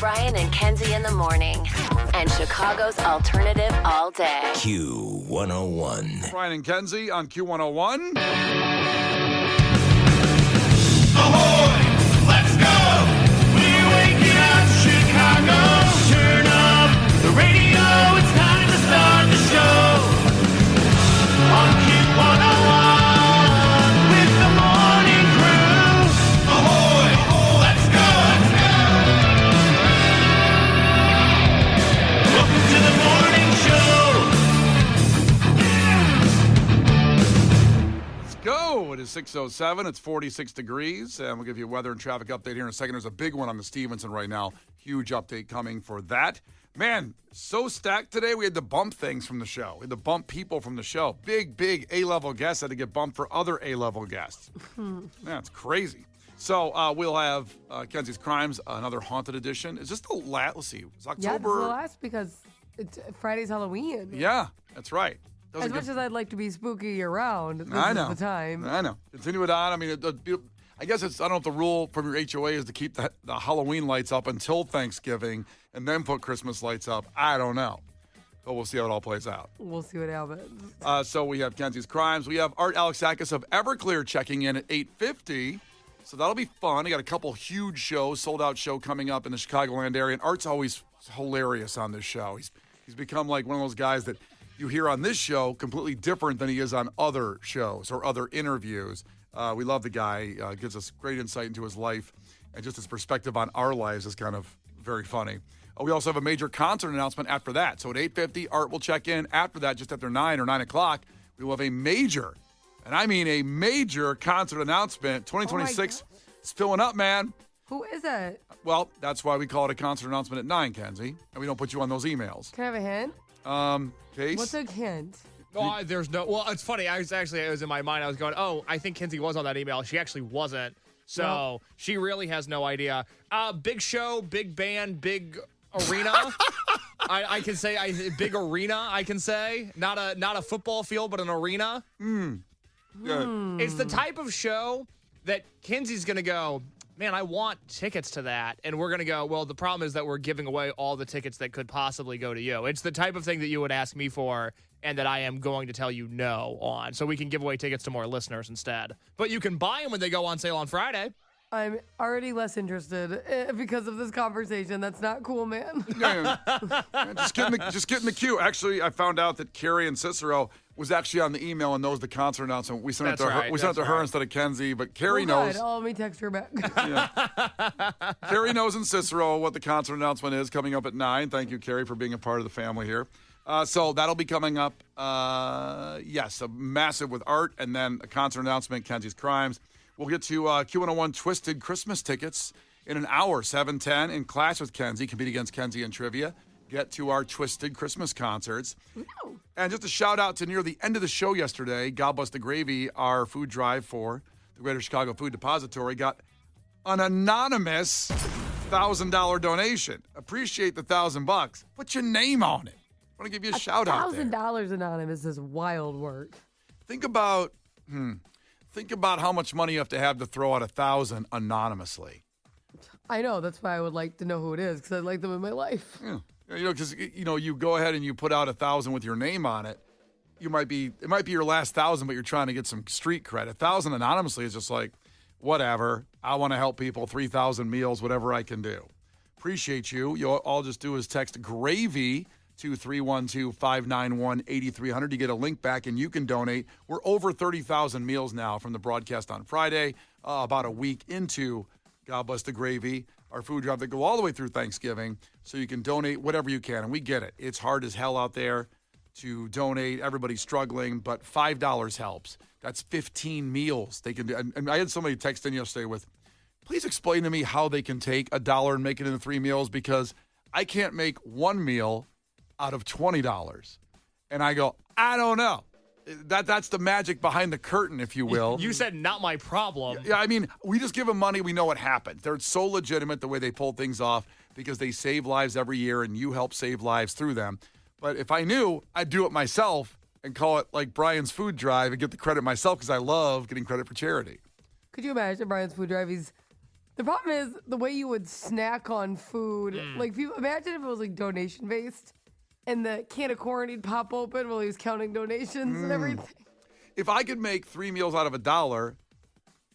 Brian and Kenzie in the morning. And Chicago's alternative all day. Q101. Brian and Kenzie on Q101. Ahoy! Let's go! We're waking up Chicago. Turn up the radio. It's time to start the show. On Q101 with the morning crew. Ahoy! Let's go! Welcome to the morning show. Let's go. It is 6:07. It's 46 degrees. And we'll give you a weather and traffic update here in a second. There's a big one on the Stevenson right now. Huge update coming for that. Man, so stacked today. We had to bump things from the show. We had to bump people from the show. Big A-level guests had to get bumped for other A-level guests. That's crazy. So we'll have Kenzie's Crimes, another haunted edition. Is this the last? Let's see. It's October. Yeah, this is the last because it's Friday's Halloween. Yeah, that's right. As much as I'd like to be spooky year-round, this I know. is the time. I know. Continue it on. I mean, I guess it's, I don't know if the rule from your HOA is to keep the Halloween lights up until Thanksgiving and then put Christmas lights up. I don't know. But we'll see how it all plays out. We'll see what happens. So we have Kenzie's Crimes. We have Art Alexakis of Everclear checking in at 8:50. So that'll be fun. We got a couple huge shows, sold-out show coming up in the Chicagoland area. And Art's always hilarious on this show. He's become like one of those guys that you hear on this show completely different than he is on other shows or other interviews. We love the guy. Gives us great insight into his life, and just his perspective on our lives is kind of very funny. We also have a major concert announcement after that. So at 8:50, Art will check in. After that, just after 9 or 9 o'clock, we will have a major, and I mean a major concert announcement. 2026 is filling up, man. Who is it? Well, that's why we call it a concert announcement at 9, Kenzie, and we don't put you on those emails. Can I have a hint? Case? What's a hint? Oh, there's no. Well, it's funny. It was in my mind. I was going, oh, I think Kenzie was on that email. She actually wasn't. So she really has no idea. Big show, big band, big arena. I can say big arena. I can say not a football field, but an arena. Good. It's the type of show that Kenzie's gonna go, man, I want tickets to that. And we're going to go, well, the problem is that we're giving away all the tickets that could possibly go to you. It's the type of thing that you would ask me for and that I am going to tell you no on. So we can give away tickets to more listeners instead. But you can buy them when they go on sale on Friday. I'm already less interested because of this conversation. That's not cool, man. Yeah. Just get in the queue. Actually, I found out that Carrie and Cicero was actually on the email and knows the concert announcement. We sent it to her. We sent it to her instead of Kenzie, but Carrie knows. Oh, let me text her back. Yeah. Carrie knows and Cicero what the concert announcement is coming up at 9. Thank you, Carrie, for being a part of the family here. So that'll be coming up. Yes, a massive with Art, and then a concert announcement, Kenzie's Crimes. We'll get to Q101 Twisted Christmas tickets in an hour, 7:10, in Class with Kenzie. Compete against Kenzie in trivia. Get to our Twisted Christmas concerts. No. And just a shout out to near the end of the show yesterday, God Bless the Gravy, our food drive for the Greater Chicago Food Depository, got an anonymous $1,000 donation. Appreciate the $1,000. Put your name on it. I want to give you a shout out there. $1,000 anonymous is wild work. Think about how much money you have to throw out $1,000 anonymously. I know. That's why I would like to know who it is, because I like them in my life. Yeah. Because you go ahead and you put out $1,000 with your name on it. It might be your last $1,000, but you're trying to get some street cred. $1,000 anonymously is just like, whatever. I want to help people. 3,000 meals, whatever I can do. Appreciate you. You'll all just do is text gravy to 312-591-8300 to get a link back, and you can donate. We're over 30,000 meals now from the broadcast on Friday, about a week into God Bless the Gravy, our food drive that go all the way through Thanksgiving. So you can donate whatever you can, and we get it. It's hard as hell out there to donate. Everybody's struggling, but $5 helps. That's 15 meals they can do. And I had somebody text in yesterday with, please explain to me how they can take $1 and make it into 3 meals, because I can't make one meal out of $20. And I go, I don't know. That's the magic behind the curtain, if you will. You said not my problem. Yeah, I mean, we just give them money. We know what happened. They're so legitimate the way they pull things off, because they save lives every year, and you help save lives through them. But if I knew, I'd do it myself and call it like Brian's Food Drive and get the credit myself, because I love getting credit for charity. Could you imagine Brian's Food Drive? The problem is the way you would snack on food. Mm. Like, people, imagine if it was like donation based, and the can of corn he'd pop open while he was counting donations and everything. If I could make 3 meals out of $1,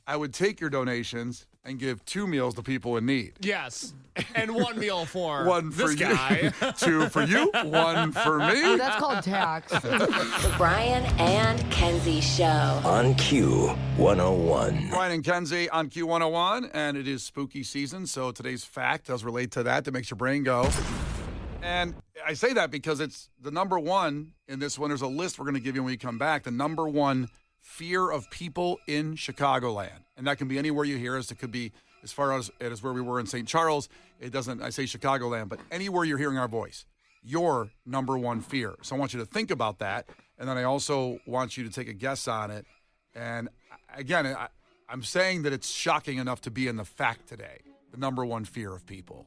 I would take your donations and give 2 meals to people in need. Yes. And 1 meal for One for this you, guy. 2 for you, 1 for Oh, me. that's called tax. The Brian and Kenzie Show. On Q101. Brian and Kenzie on Q101, and it is spooky season, so today's fact does relate to that. That makes your brain go. And I say that because it's the number one in this one. There's a list we're going to give you when we come back. The number one fear of people in Chicagoland. And that can be anywhere you hear us. It could be as far as where we were in St. Charles. It doesn't, I say Chicagoland, but anywhere you're hearing our voice, your number one fear. So I want you to think about that. And then I also want you to take a guess on it. And again, I'm saying that it's shocking enough to be in the fact today. The number one fear of people.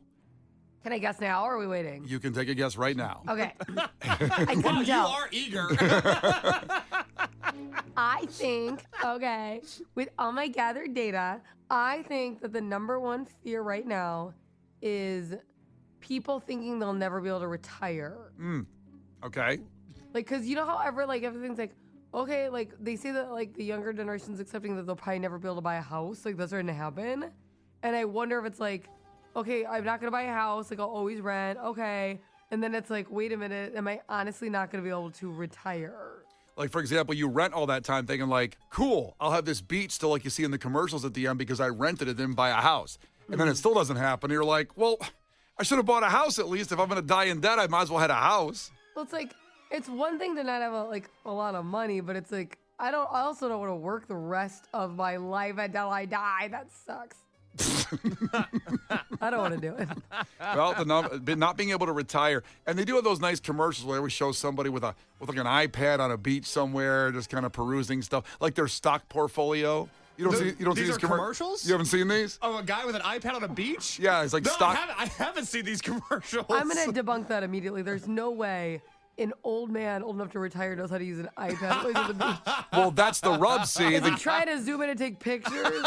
Can I guess now, or are we waiting? You can take a guess right now. Okay. I couldn't You tell. are eager. I think, okay, with all my gathered data, I think that the number one fear right now is people thinking they'll never be able to retire. Okay. Like, because you know how everything's like, okay, like they say that like the younger generation's accepting that they'll probably never be able to buy a house. Like, that's starting to happen. And I wonder if it's like, okay, I'm not going to buy a house. Like, I'll always rent. Okay. And then it's like, wait a minute, am I honestly not going to be able to retire? Like, for example, you rent all that time thinking like, cool, I'll have this beach still like you see in the commercials at the end because I rented it, didn't buy a house. And then it still doesn't happen. You're like, well, I should have bought a house at least. If I'm going to die in debt, I might as well have a house. Well, it's like, it's one thing to not have a lot of money, but it's like, I also don't want to work the rest of my life until I die. That sucks. I don't want to do it. Well, not being able to retire. And they do have those nice commercials where they always show somebody with like an iPad on a beach somewhere, just kind of perusing stuff, like their stock portfolio. You don't see These these are commercials? You haven't seen these? Oh, a guy with an iPad on a beach? Yeah, it's like No, stock. I haven't seen these commercials. I'm going to debunk that immediately. There's no way an old man old enough to retire knows how to use an iPad while he's on the beach. Well, that's the rub. See, Is he trying to zoom in and take pictures?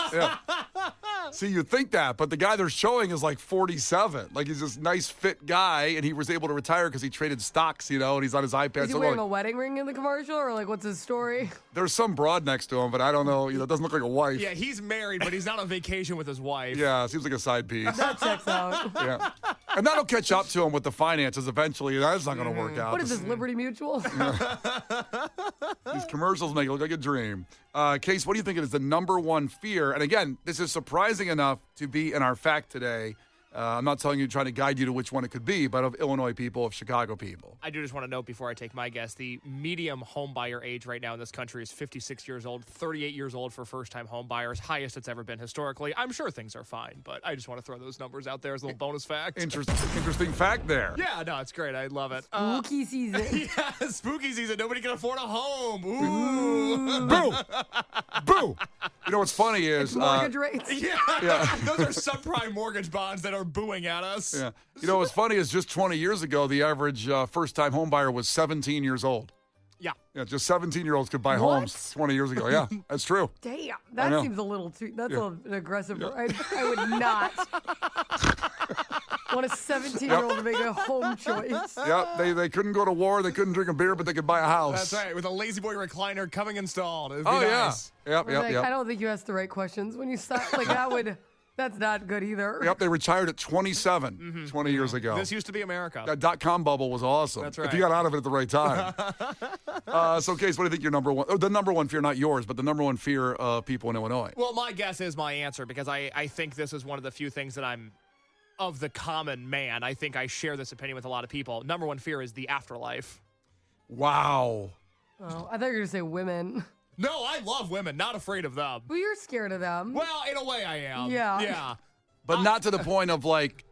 See, you think that, but the guy they're showing is like 47. Like, he's this nice, fit guy, and he was able to retire because he traded stocks, and he's on his iPad. Is he wearing a wedding ring in the commercial, or like what's his story? There's some broad next to him, but I don't know. It doesn't look like a wife. Yeah, he's married, but he's not on vacation with his wife. Yeah, seems like a side piece. That checks out. Yeah. And that'll catch up to him with the finances eventually. That's not going to work out. What is this, Liberty Mutual? These commercials make it look like a dream. Case, what do you think is the number one fear? And again, this is surprising enough to be in our fact today. I'm not telling you, trying to guide you to which one it could be, but of Illinois people, of Chicago people. I do just want to note before I take my guess, the medium home buyer age right now in this country is 56 years old, 38 years old for first-time home buyers, highest it's ever been historically. I'm sure things are fine, but I just want to throw those numbers out there as a little bonus fact. Interesting fact there. Yeah, no, it's great. I love it. Spooky season. Yeah, spooky season. Nobody can afford a home. Ooh. Boo! Boo! You know what's funny is... Mortgage rates. Yeah. Those are subprime mortgage bonds that are booing at us. Yeah. You know what's funny is just 20 years ago, the average first-time home buyer was 17 years old. Yeah. Yeah, just 17-year-olds could buy What? homes 20 years ago. Yeah, that's true. Damn, I that know. seems a little too. That's an aggressive. I would not want a 17-year-old to make a home choice. Yeah, they couldn't go to war, they couldn't drink a beer, but they could buy a house. That's right. With a lazy boy recliner coming installed. It'd be Oh, nice. yeah. Yep. I don't think you asked the right questions when you start. Like that would. That's not good either. Yep, they retired at 27 20 years ago. This used to be America. That dot-com bubble was awesome. That's If right. you got out of it at the right time. So, Case, what do you think your number one... Oh, the number one fear, not yours, but the number one fear of people in Illinois? Well, my guess is my answer because I think this is one of the few things that I'm of the common man. I think I share this opinion with a lot of people. Number one fear is the afterlife. Wow. Oh, I thought you were going to say women. No, I love women. Not afraid of them. Well, you're scared of them. Well, in a way I am. Yeah. Yeah. But not to the point of, like,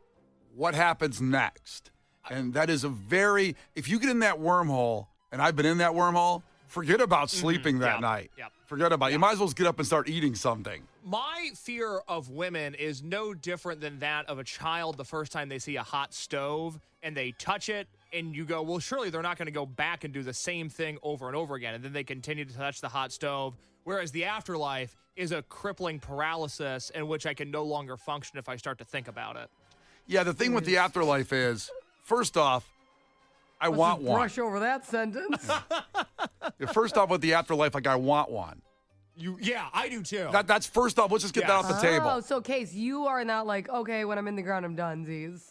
what happens next. And that is a very... If you get in that wormhole, and I've been in that wormhole, forget about sleeping that Yep. night. Yep. Forget about it. You might as well just get up and start eating something. My fear of women is no different than that of a child the first time they see a hot stove and they touch it and you go, well, surely they're not going to go back and do the same thing over and over again. And then they continue to touch the hot stove. Whereas the afterlife is a crippling paralysis in which I can no longer function if I start to think about it. Yeah, the thing with the afterlife is, first off, I want one. Brush over that sentence. First off, with the afterlife, like I want one. Yeah, I do too. That's first off. Let's just get that off the Oh, table. so Case, you are not like, okay, when I'm in the ground, I'm donezies.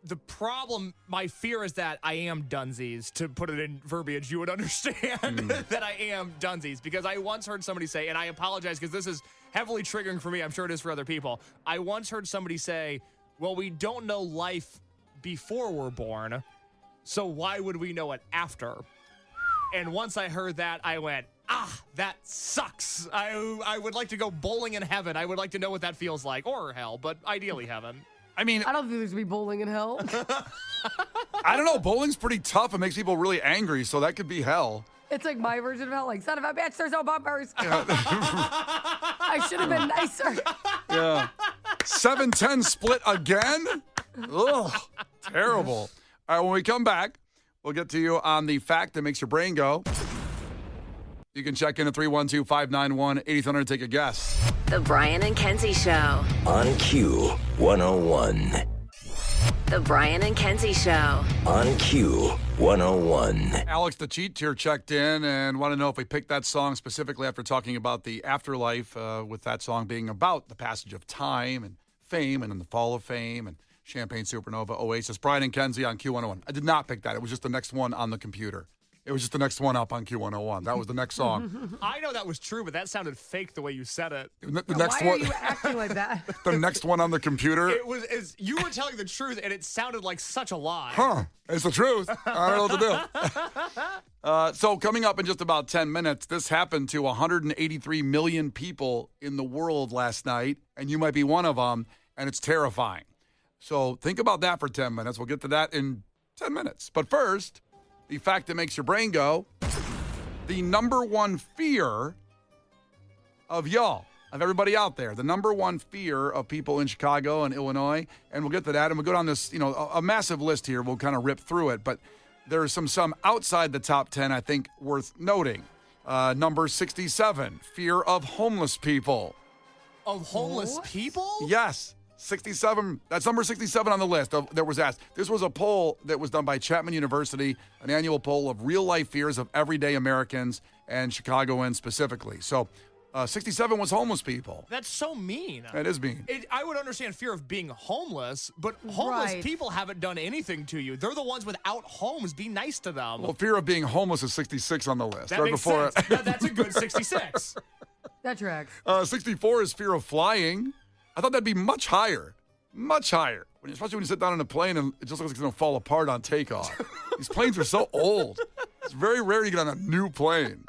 The problem, my fear is that I am dunsies. To put it in verbiage, you would understand that I am dunsies. Because I once heard somebody say, and I apologize because this is heavily triggering for me. I'm sure it is for other people. I once heard somebody say, well, we don't know life before we're born, so why would we know it after? And once I heard that, I went, that sucks. I would like to go bowling in heaven. I would like to know what that feels like. Or hell, but ideally heaven. I mean, I don't think there's gonna be bowling in hell. I don't know. Bowling's pretty tough. It makes people really angry, so that could be hell. It's like my version of hell, like, son of a bitch, there's no bumpers. I should have been nicer. Yeah. 7-10 split again? Ugh, terrible. All right, when we come back, we'll get to you on the fact that makes your brain go. You can check in at 312-591-8800 to take a guess. The Brian and Kenzie Show. On Q 101. The Brian and Kenzie Show. On Q 101. Alex the Cheat here checked in and want to know if we picked that song specifically after talking about the afterlife, with that song being about the passage of time and fame and then the fall of fame and Champagne Supernova Oasis. Brian and Kenzie on Q101. I did not pick that. It was just the next one on the computer. It was just the next one up on Q101. That was the next song. I know that was true, but that sounded fake the way you said it. The next Why are one, you acting like that? the next one on the computer. You were telling the truth, and it sounded like such a lie. Huh. It's the truth. I don't know what to do. So coming up in just about 10 minutes, this happened to 183 million people in the world last night, and you might be one of them, and it's terrifying. So think about that for 10 minutes. We'll get to that in 10 minutes. But first, the fact that makes your brain go, the number one fear of y'all, of everybody out there, the number one fear of people in Chicago and Illinois, and we'll get to that, and we'll go down this, a massive list here. We'll kind of rip through it, but there's some outside the top 10, I think, worth noting. Number 67, fear of homeless people. Of homeless people? Yes. 67, that's number 67 on the list that was asked. This was a poll that was done by Chapman University, an annual poll of real-life fears of everyday Americans and Chicagoans specifically. So 67 was homeless people. That's so mean. That is mean. I would understand fear of being homeless, but homeless Right. people haven't done anything to you. They're the ones without homes. Be nice to them. Well, fear of being homeless is 66 on the list. that right makes before sense. That's a good 66. That tracks. 64 is fear of flying. I thought that'd be much higher. Much higher. Especially when you sit down in a plane and it just looks like it's going to fall apart on takeoff. These planes are so old. It's very rare you get on a new plane.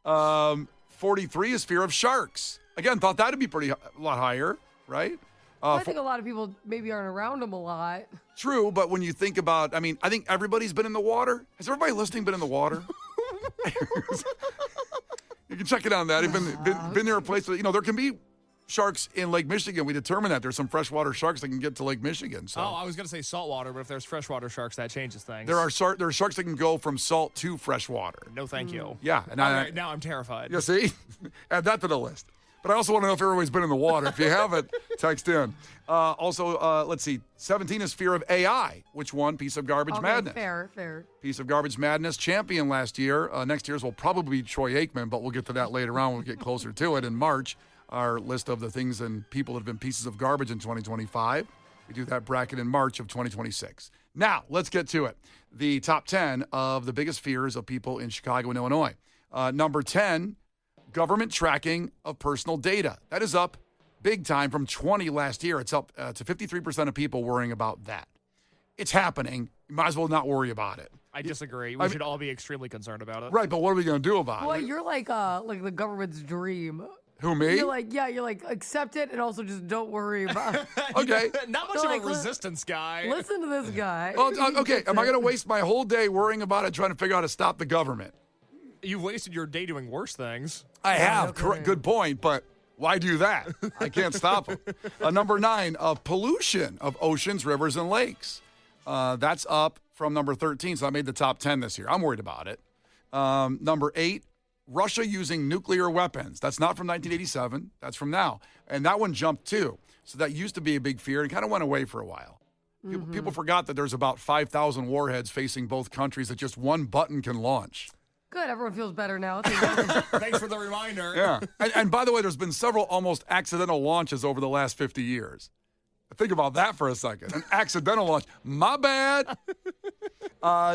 43 is fear of sharks. Again, thought that'd be a lot higher, right? I think a lot of people maybe aren't around them a lot. True, but when you think about, I think everybody's been in the water. Has everybody listening been in the water? You can check it on that. You've been near a place that, there can be sharks in Lake Michigan. We determined that there's some freshwater sharks that can get to Lake Michigan. So I was going to say saltwater, but if there's freshwater sharks, that changes things. there are sharks that can go from salt to freshwater. No, thank you. Yeah, and All right, now I'm terrified. you see, add that to the list. But I also want to know if everybody's been in the water. If you haven't, text in. Let's see. 17 is fear of AI, which won Piece of Garbage Madness. Fair. Piece of Garbage Madness champion last year. Next year's will probably be Troy Aikman, but we'll get to that later on when we get closer to it in March. Our list of the things and people that have been pieces of garbage in 2025. We do that bracket in March of 2026. Now, let's get to it. The top 10 of the biggest fears of people in Chicago and Illinois. Number 10, government tracking of personal data. That is up big time from 20 last year. It's up to 53% of people worrying about that. It's happening. You might as well not worry about it. I disagree. We should all be extremely concerned about it. Right, but what are we going to do about Well, it? you're like the government's dream. Who, me? You're like, accept it and also just don't worry about it. Okay. Not much So, of like, a resistance guy. Listen to this guy. Oh, He okay. gets Am I it. going to waste my whole day worrying about it, trying to figure out how to stop the government? You've wasted your day doing worse things. I have. okay. Correct. Good point. But why do that? I can't stop them. Number 9, pollution of oceans, rivers, and lakes. That's up from number 13, so I made the top 10 this year. I'm worried about it. Number 8, Russia using nuclear weapons. That's not from 1987. That's from now. And that one jumped too. So that used to be a big fear and kind of went away for a while. People forgot that there's about 5,000 warheads facing both countries that just one button can launch. Good. Everyone feels better now. Thanks for the reminder. Yeah. And by the way, there's been several almost accidental launches over the last 50 years. Think about that for a second. An accidental launch. My bad.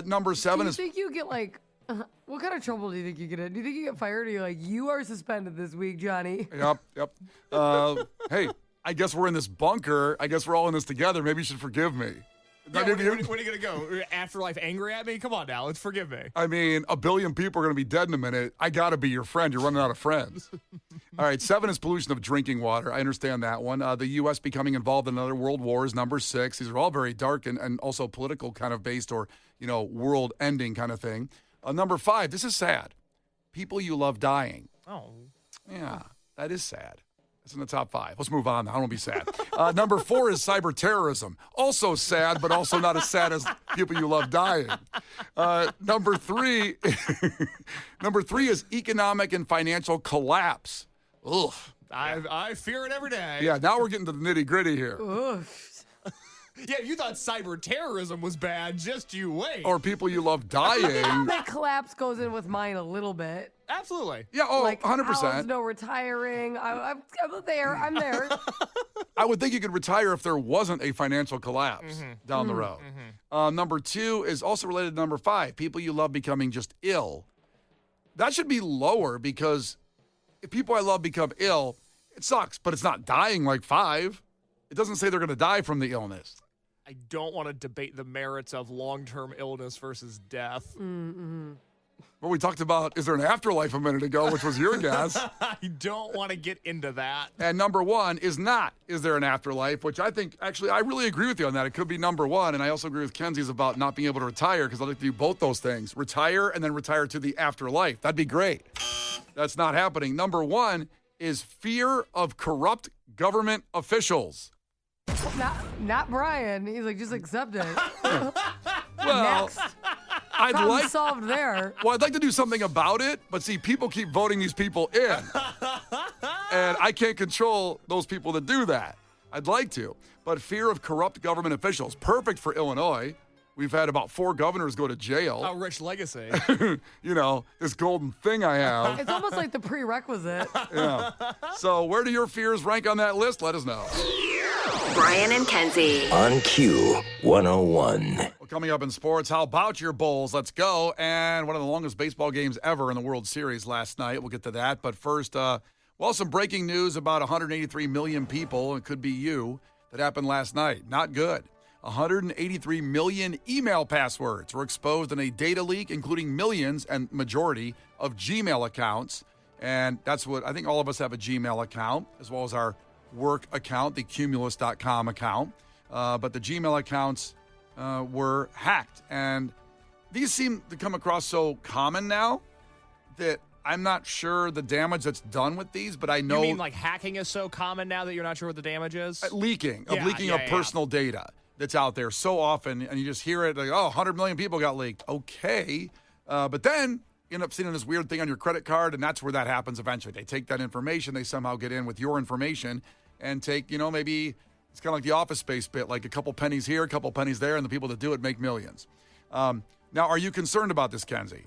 Number 7 Do you is... think you get like, what kind of trouble do you think you get in? Do you think you get fired or you're like, you are suspended this week, Johnny? Yep. Hey, I guess we're in this bunker. I guess we're all in this together. Maybe you should forgive me. Yeah, when are you going to go? Afterlife angry at me? Come on now. Let's forgive me. I mean, 1 billion people are going to be dead in a minute. I got to be your friend. You're running out of friends. All right, 7 is pollution of drinking water. I understand that one. The U.S. becoming involved in another world war is number 6. These are all very dark and also political kind of based or, world ending kind of thing. Number 5, this is sad. People you love dying. Oh. Yeah, that is sad. It's in the top 5. Let's move on now. I don't be sad. Number 4 is cyber terrorism. Also sad, but also not as sad as people you love dying. Number 3 is economic and financial collapse. Ugh. I fear it every day. Yeah, now we're getting to the nitty gritty here. Oof. Yeah, you thought cyber terrorism was bad. Just you wait. Or people you love dying. That collapse goes in with mine a little bit. Absolutely. Yeah, Like 100%. Alan's no retiring. I'm there. I'm there. I would think you could retire if there wasn't a financial collapse down the road. Number 2 is also related to number 5. People you love becoming just ill. That should be lower because if people I love become ill, it sucks, but it's not dying like 5. It doesn't say they're going to die from the illness. I don't want to debate the merits of long-term illness versus death. Well, we talked about, is there an afterlife a minute ago, which was your guess. I don't want to get into that. And number 1 is not, is there an afterlife, which I think, actually, I really agree with you on that. It could be number 1, and I also agree with Kenzie's about not being able to retire, because I'd like to do both those things. Retire and then retire to the afterlife. That'd be great. That's not happening. Number 1 is fear of corrupt government officials. Not Brian. He's like, just accept it. Well, Next. Problem solved there. Well, I'd like to do something about it, but see, people keep voting these people in. And I can't control those people that do that. I'd like to. But fear of corrupt government officials, perfect for Illinois. We've had about 4 governors go to jail. A rich legacy. This golden thing I have. It's almost like the prerequisite. Yeah. So where do your fears rank on that list? Let us know. Brian and Kenzie. On Q 101. Well, coming up in sports, how about your Bulls? Let's go. And one of the longest baseball games ever in the World Series last night. We'll get to that. But first, some breaking news about 183 million people, it could be you, that happened last night. Not good. 183 million email passwords were exposed in a data leak, including millions and majority of Gmail accounts. And that's what I think all of us have a Gmail account, as well as our work account, the Cumulus.com account. But the Gmail accounts were hacked. And these seem to come across so common now that I'm not sure the damage that's done with these, but I know. You mean like hacking is so common now that you're not sure what the damage is? Leaking of personal data that's out there so often, and you just hear it like, 100 million people got leaked. Okay. But then you end up seeing this weird thing on your credit card, and that's where that happens eventually. They take that information, they somehow get in with your information and take, maybe it's kind of like the Office Space bit, like a couple pennies here, a couple pennies there, and the people that do it make millions. Now, are you concerned about this, Kenzie?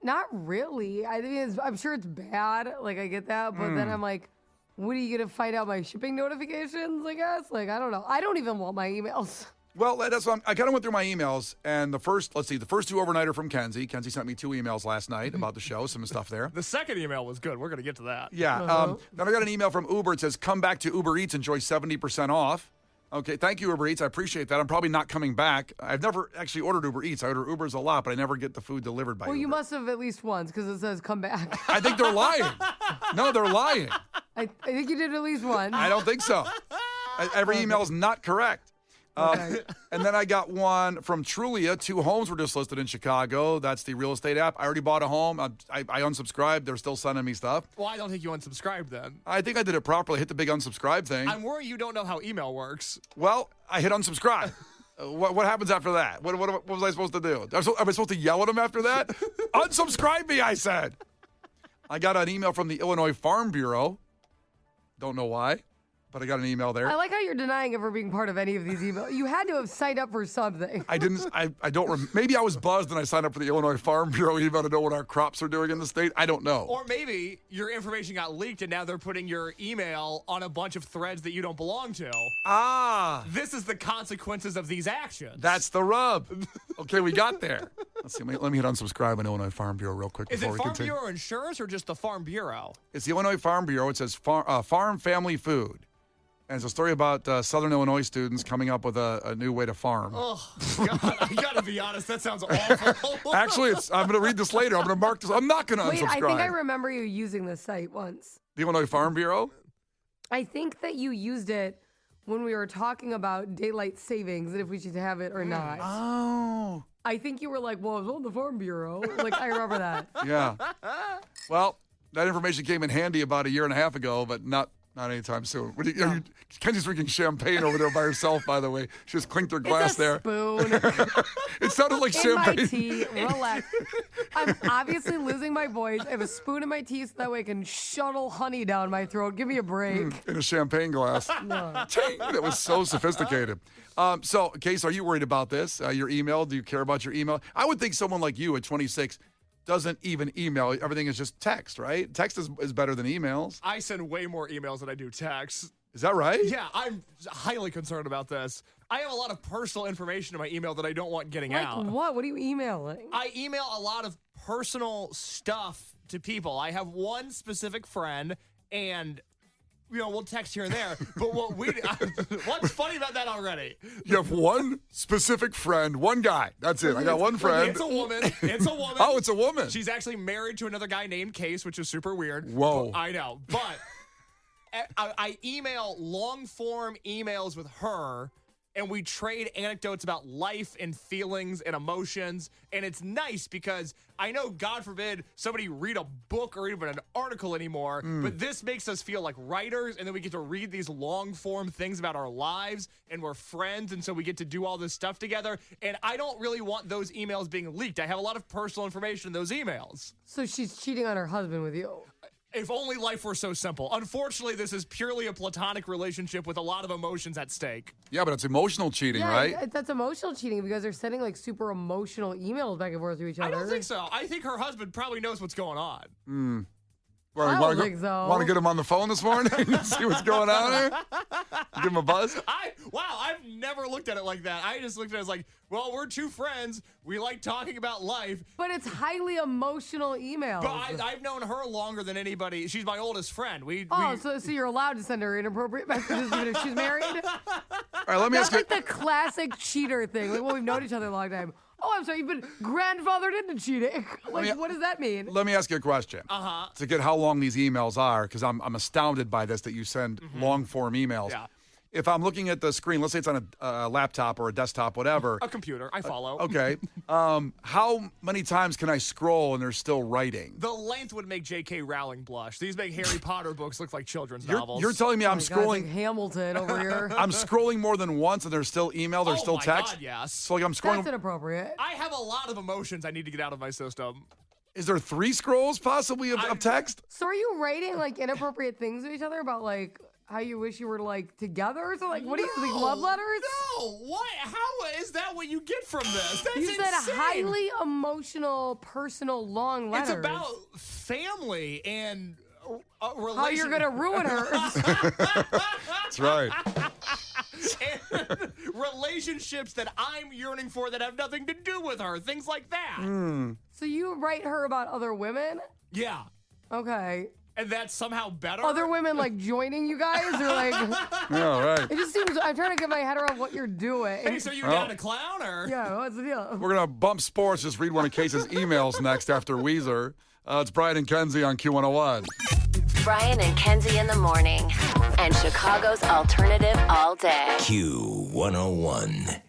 Not really. I think I'm sure it's bad. Like, I get that. But then I'm like, what are you going to find out my shipping notifications, I guess? Like, I don't know. I don't even want my emails. Well, that's what I kind of went through my emails, and the first 2 overnight are from Kenzie. Kenzie sent me 2 emails last night about the show, some stuff there. The second email was good. We're going to get to that. Yeah. Then I got an email from Uber. It says, come back to Uber Eats, enjoy 70% off. Okay, thank you, Uber Eats. I appreciate that. I'm probably not coming back. I've never actually ordered Uber Eats. I order Ubers a lot, but I never get the food delivered by Uber. Well, you must have at least once because it says come back. I think they're lying. No, they're lying. I think you did at least once. I don't think so. Every email is not correct. Okay. And then I got one from Trulia. 2 homes were just listed in Chicago. That's the real estate app. I already bought a home. I unsubscribed. They're still sending me stuff. Well, I don't think you unsubscribed then. I think I did it properly. Hit the big unsubscribe thing. I'm worried you don't know how email works. Well, I hit unsubscribe. What happens after that? What was I supposed to do? Am I supposed to yell at him after that? Unsubscribe me, I said. I got an email from the Illinois Farm Bureau. Don't know why, but I got an email there. I like how you're denying ever being part of any of these emails. You had to have signed up for something. I didn't. I don't. Maybe I was buzzed and I signed up for the Illinois Farm Bureau email to know what our crops are doing in the state. I don't know. Or maybe your information got leaked and now they're putting your email on a bunch of threads that you don't belong to. Ah, This is the consequences of these actions. that's the rub. Okay, we got there. Let's see. Let me hit unsubscribe on Illinois Farm Bureau real quick Is before it we Farm continue. Bureau Insurance or just the Farm Bureau? It's the Illinois Farm Bureau. It says farm family food. And it's a story about Southern Illinois students coming up with a new way to farm. Oh, God, I gotta be honest, that sounds awful. Actually, I'm going to read this later. I'm going to mark this. I'm not going to Wait, unsubscribe. I think I remember you using this site once. The Illinois Farm Bureau? I think that you used it when we were talking about daylight savings and if we should have it or not. Oh. I think you were like, well, it was on the Farm Bureau. Like, I remember that. Yeah. Well, that information came in handy about a year and a half ago, but not anytime soon. Kenzie's drinking champagne over there by herself, by the way. She just clinked her glass It's a there. spoon It sounded like in my champagne. tea. Relax. I'm obviously losing my voice. I have a spoon in my tea so that way I can shuttle honey down my throat. Give me a break. In a champagne glass. Ting! That was so sophisticated. So, Case, are you worried about this? Your email? Do you care about your email? I would think someone like you at 26 doesn't even email. Everything is just text, right? Text is better than emails. I send way more emails than I do texts. Is that right? Yeah, I'm highly concerned about this. I have a lot of personal information in my email that I don't want getting Like out. what? What are you emailing? I email a lot of personal stuff to people. I have one specific friend, and we'll text here and there. But what's funny about that already? You have one specific friend, one guy. That's it. I got one friend. It's a woman. It's a woman. Oh, it's a woman. She's actually married to another guy named Case, which is super weird. Whoa. I know. But I email long-form emails with her, and we trade anecdotes about life and feelings and emotions. And it's nice because I know, God forbid, somebody read a book or even an article anymore, but this makes us feel like writers, and then we get to read these long-form things about our lives, and we're friends, and so we get to do all this stuff together. And I don't really want those emails being leaked. I have a lot of personal information in those emails. So she's cheating on her husband with you. If only life were so simple. Unfortunately, this is purely a platonic relationship with a lot of emotions at stake. Yeah, but it's emotional cheating, right? That's emotional cheating because they're sending like super emotional emails back and forth to each other. I don't think so. I think her husband probably knows what's going on. I don't think so. Want to get him on the phone this morning? See what's going on here? Give him a buzz? I've never looked at it like that. I just looked at it as like, well, we're two friends. We like talking about life. But it's highly emotional emails. But I've known her longer than anybody. She's my oldest friend. So you're allowed to send her inappropriate messages even if she's married? All right, let me That's ask you. like the classic cheater thing. Like, well, we've known each other a long time. Oh, I'm sorry, you've been grandfathered into cheating. Like, what does that mean? Let me ask you a question. To get how long these emails are, because I'm astounded by this that you send long form emails. Yeah. If I'm looking at the screen, let's say it's on a laptop or a desktop, whatever. A computer. I follow. Okay. How many times can I scroll and they're still writing? The length would make J.K. Rowling blush. These make Harry Potter books look like children's novels. You're telling me I'm God, it's scrolling. like Hamilton over here. I'm scrolling more than once and there's still email, there's still my text. God, yes. So like I'm scrolling. That's inappropriate. I have a lot of emotions I need to get out of my system. Is there 3 scrolls possibly of text? So are you writing like inappropriate things to each other about like how you wish you were like together? So like, what do you think? Love letters? No, what? How is that what you get from this? That's You said insane. highly emotional, personal, long letters. It's about family and a relation. how you're gonna ruin her. That's right. and relationships that I'm yearning for that have nothing to do with her. Things like that. So you write her about other women? Yeah. Okay. And that's somehow better. Other women like joining you guys or like Yeah, right. it just seems I'm trying to get my head around what you're doing. Hey, so you're down to clown or? Yeah, what's the deal? We're going to bump sports, just read one of Case's emails next after Weezer. It's Brian and Kenzie on Q101. Brian and Kenzie in the morning. And Chicago's alternative all day. Q101.